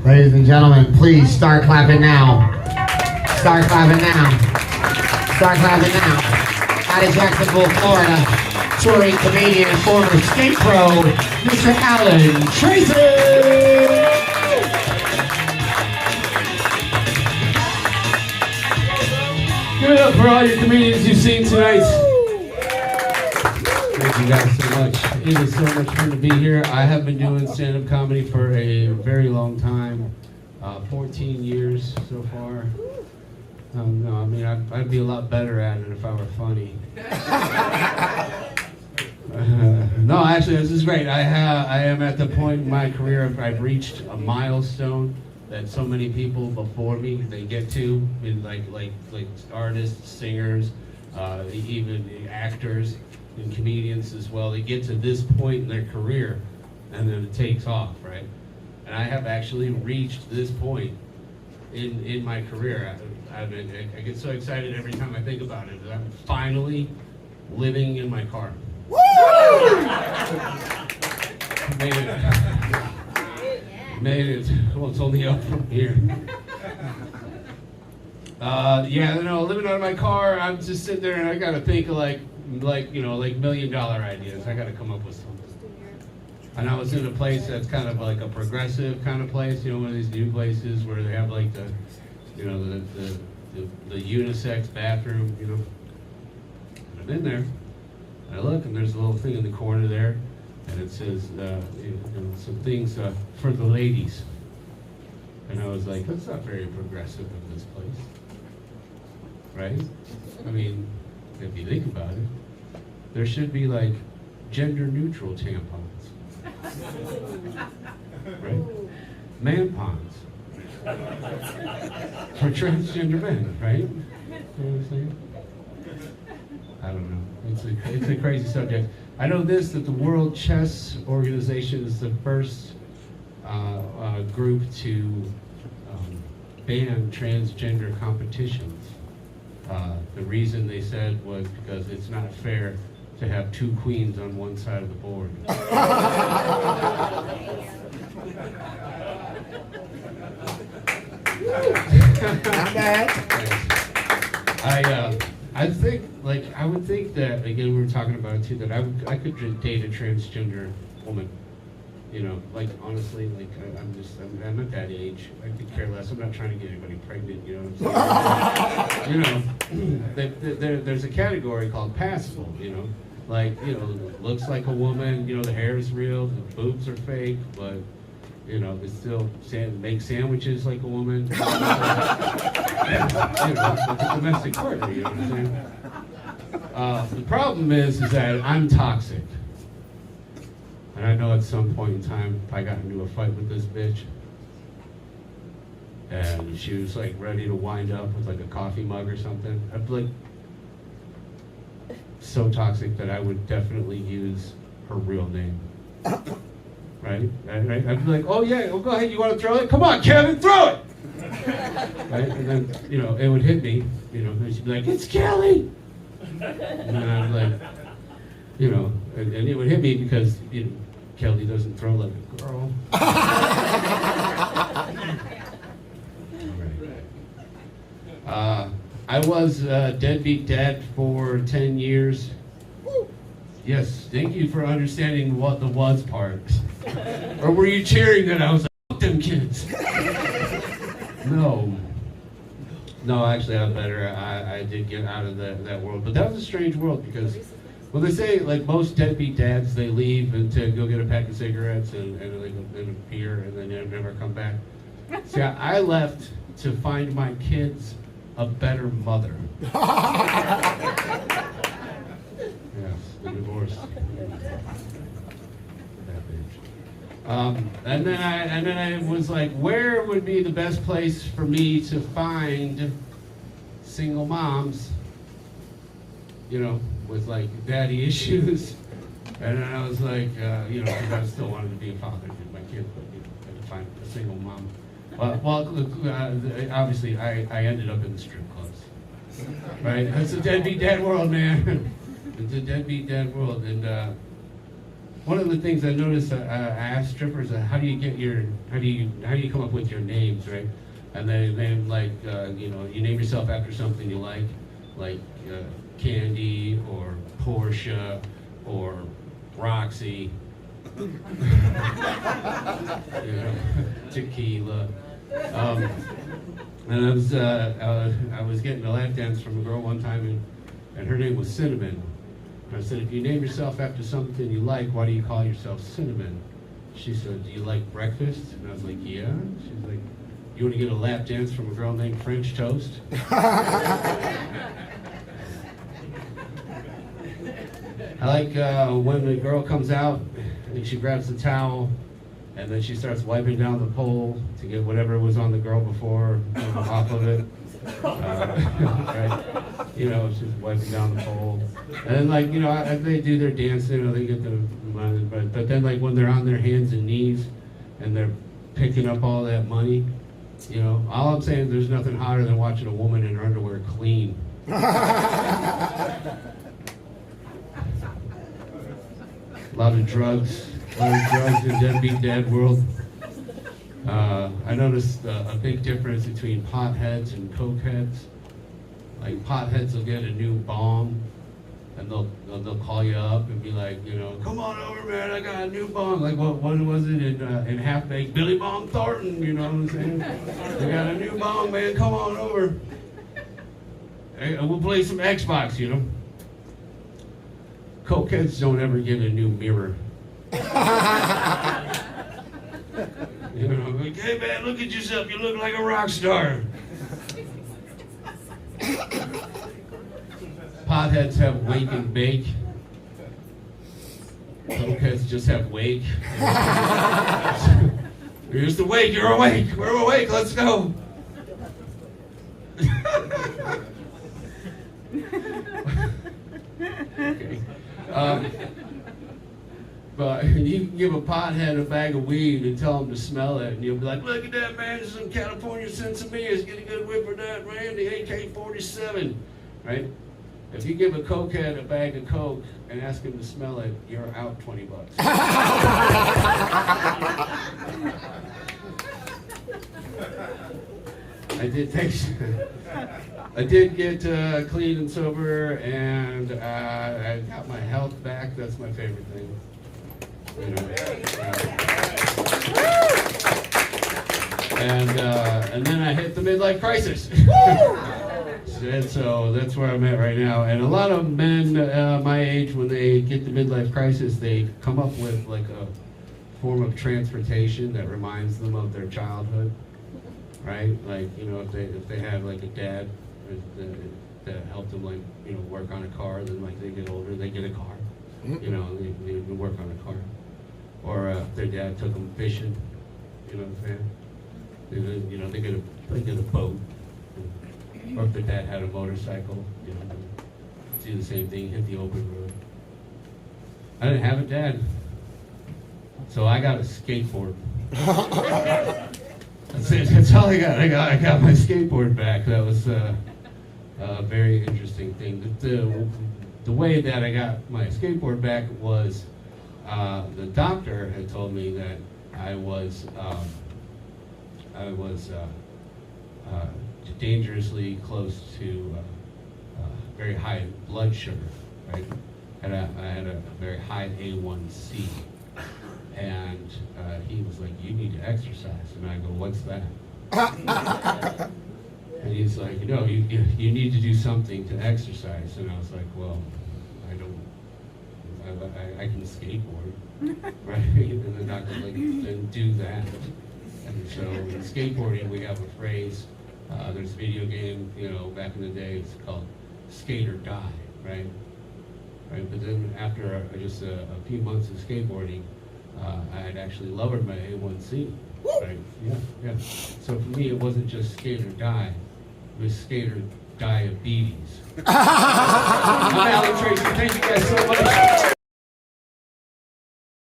Ladies and gentlemen, please start clapping now. Start clapping now. Start clapping now. Out of Jacksonville, Florida, touring comedian and former skate pro, Mr. Alan Tracy. Give it up for all your comedians you've seen tonight. Thank you guys so much. It is so much fun to be here. I have been doing stand-up comedy for a very long time, 14 years so far. No, I mean, I'd be a lot better at it if I were funny. No, actually, this is great. I am at the point in my career I've reached a milestone that so many people before me they get to, like artists, singers, even actors and comedians as well. They get to this point in their career, and then it takes off, right? And I have actually reached this point in my career. I get so excited every time I think about it. I'm finally living in my car. Woo! Made it. Well, it's only up from here. Yeah, no, living out of my car. I'm just sitting there and I gotta think of like $1 million ideas. I gotta come up with something. And I was in a place that's kind of like a progressive kind of place, one of these new places where they have like the unisex bathroom, And I'm in there, and I look, and there's a little thing in the corner there, and it says, some things for the ladies. And I was like, that's not very progressive in this place, right? I mean, if you think about it, there should be like gender-neutral tampons. Right? Man-pons. For transgender men, right? You know what I'm saying? I don't know. It's a crazy subject. I know this, that the World Chess Organization is the first group to ban transgender competitions. The reason they said was because it's not fair to have two queens on one side of the board. Not bad. I would think that, again, we were talking about it too, that I could date a transgender woman. Honestly, I'm at that age. I could care less. I'm not trying to get anybody pregnant, you know what I'm saying? There's a category called passable, looks like a woman, the hair is real, the boobs are fake, but, they still make sandwiches like a woman. Like a domestic partner, you know what I'm saying? The problem is that I'm toxic. And I know at some point in time, I got into a fight with this bitch. And she was like ready to wind up with like a coffee mug or something. I'd be like, so toxic that I would definitely use her real name. Right? I'd be like, oh yeah, well, go ahead, you want to throw it? Come on, Kevin, throw it! Right? And then, it would hit me, and she'd be like, it's Kelly! And then I'd be like, and it would hit me because, Kelly doesn't throw like a girl. I was a deadbeat dad for 10 years. Yes, thank you for understanding what the was part. Or were you cheering that I was like, fuck them kids? No, actually I'm better. I did get out of that world. But that was a strange world because, well, they say like most deadbeat dads, they leave and to go get a pack of cigarettes and a beer and then they never come back. See, I left to find my kids a better mother. Yes, the divorce. That bitch. And then I was like, where would be the best place for me to find single moms, with like daddy issues? And then I was like, because I still wanted to be a father to my kids, but I had to find a single mom. Obviously, I ended up in the strip clubs. Right? It's a deadbeat dad world, man. It's a deadbeat dad world, and one of the things I noticed, I asked strippers, how do you come up with your names, right? And they name like, you name yourself after something you like Candy or Portia or Roxy, tequila. And I was getting a lap dance from a girl one time, and her name was Cinnamon. I said, if you name yourself after something you like, why do you call yourself Cinnamon? She said, do you like breakfast? And I was like, yeah. She's like, you want to get a lap dance from a girl named French Toast? I like when the girl comes out and she grabs the towel and then she starts wiping down the pole to get whatever was on the girl before off of it. Right? She's wiping down the pole. And then they do their dancing, they get the money, but then when they're on their hands and knees and they're picking up all that money, all I'm saying is there's nothing hotter than watching a woman in her underwear clean. A lot of drugs in Deadbeat Dad world. I noticed a big difference between potheads and cokeheads. Like potheads will get a new bong, and they'll call you up and be like, come on over, man, I got a new bong. Like what was it in Half Baked? Billy Bong Thornton, you know what I'm saying? They got a new bong, man, come on over. Hey, we'll play some Xbox, Cokeheads don't ever get a new mirror. Like, hey man, look at yourself, you look like a rock star. Potheads have wake and bake. Cokeheads just have wake. Here's the wake, you're awake, we're awake, let's go. Okay. But you can give a pothead a bag of weed and tell him to smell it, and you'll be like, look at that, man, this is some California Sensimias, get a good whiff of that, man, the AK-47, right? If you give a cokehead a bag of coke and ask him to smell it, you're out $20. I did get clean and sober, and I got my health back. That's my favorite thing. And then I hit the midlife crisis. And so that's where I'm at right now. And a lot of men my age, when they get the midlife crisis, they come up with like a form of transportation that reminds them of their childhood, right? Like, if they had like a dad that helped them work on a car, then they get older, they get a car, they work on a car. Or if their dad took them fishing, you know what I'm saying? They get a boat. Or if their dad had a motorcycle, do the same thing, hit the open road. I didn't have a dad, so I got a skateboard. That's it. That's all I got. I got my skateboard back. That was a very interesting thing. The way that I got my skateboard back was the doctor had told me that I was dangerously close to very high blood sugar, right? I had a very high A1C, and he was like, "You need to exercise," and I go, "What's that?" And he's like, "You need to do something to exercise," and I was like, "Well, I can skateboard," right? And the doctor's like, "Then do that." And so in skateboarding, we have a phrase. There's a video game, back in the day, it's called Skate or Die, right? But then after just a few months of skateboarding, I had actually lowered my A1C, right? Yeah. So for me, it wasn't just skate or die, it was skate or diabetes. I'm Alan Tracy, thank you guys so much.